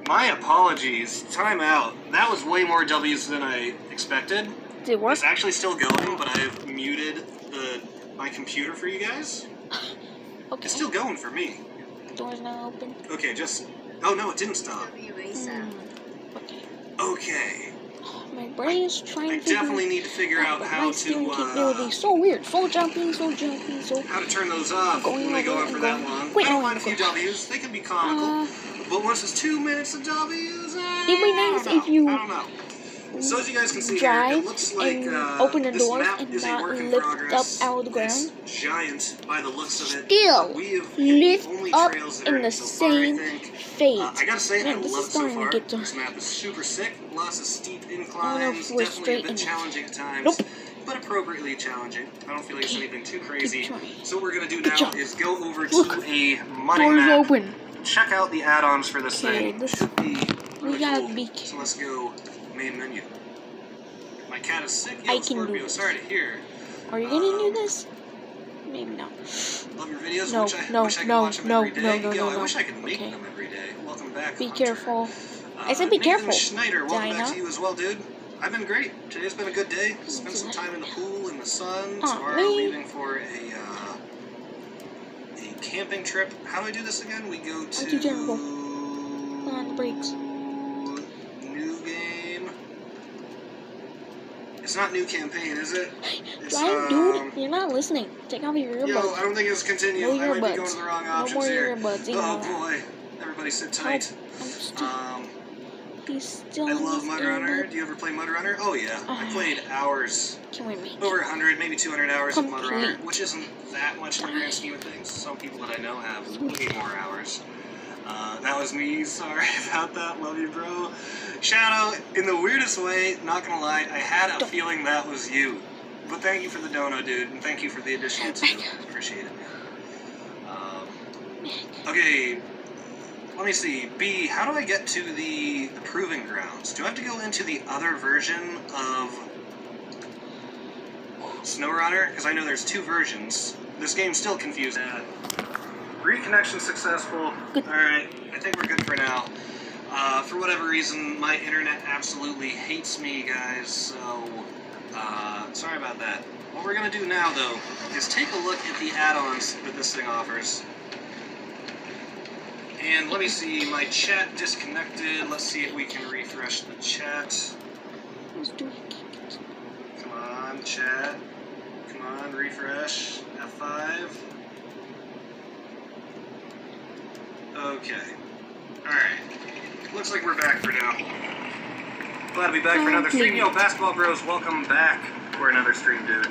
My apologies. Time out. That was way more W's than I expected. Did it work? It's actually still going, but I've muted my computer for you guys. Okay. It's still going for me. Door's not open. Okay, just... Oh, no, it didn't stop. Okay. Okay. My brain is trying I to definitely need to figure out how my steering capability to, is so weird. So jumpy. how to turn those off when they go on for that long. Wait, I don't mind a few W's. They can be comical. But once it's 2 minutes of W's, it'd be nice if you I don't know. So as you guys can see drive here, it looks like and open the this doors map and is a not work in lift progress. up out of the ground. It's giant by the looks of it. Still We have lift the only up trails that in are the so far, I same think. fate. I gotta say, Man, I this love is it so starting to far. get dark. This map is super sick. Lots of steep I don't know inclines. if we're Definitely a straight bit enough. challenging at times. Nope. But appropriately challenging. I don't feel like it's anything too crazy. Keep trying. So what we're gonna do Good now job. is go over to Look. a money Door's map. open. Check out the add-ons for this Okay, thing. this- Should be really we gotta cool. be So let's go main menu. My cat is sick. I Yo, can do Scorpio, this. sorry to hear. Are you gonna do this? Maybe not. Love your videos. No, wish I no, could no, watch them no, every day. no, Yo, I no. wish I could make Okay. them every day. Welcome back. Be Hunter. careful. I said be Nathan careful. Schneider, welcome back Dinah. to you as well, dude. I've been great. Today's been a good day. Spent some time in the pool in the sun. Aw, Tomorrow me. leaving for a camping trip. How do I do this again? We go to too terrible. On the brakes. new game. It's not new campaign, is it? It's, Drive, dude. You're not listening. Take off your earbuds. Yo, I don't think it's continue. No I might be earbuds. going to the wrong No options more here. earbuds. You Oh know that. boy, everybody sit tight. I'm stupid. I He's still love in Mud this Runner. earbud. Do you ever play Mud Runner? Oh yeah, I played hours, Can we make over 100, maybe 200 hours of Mud Runner, Complete. which isn't that much in the grand scheme of things. Some people that I know have way more hours. That was me. Sorry about that. Love you, bro. Shadow, in the weirdest way, not gonna lie, I had a feeling that was you. But thank you for the dono, dude, and thank you for the additional two. Appreciate it, man. Okay. Let me see. B, how do I get to the proving grounds? Do I have to go into the other version of SnowRunner? Because I know there's two versions. This game's still confusing. Reconnection successful. Good. Alright, I think we're good for now. For whatever reason, my internet absolutely hates me, guys, so sorry about that. What we're going to do now, though, is take a look at the add-ons that this thing offers. And let me see, my chat disconnected. Let's see if we can refresh the chat. Let's do it. Come on, chat. Come on, refresh. F5. Okay. Alright. Looks like we're back for now. Glad to be back for another stream. Yo, Basketball Bros, welcome back for another stream, dude.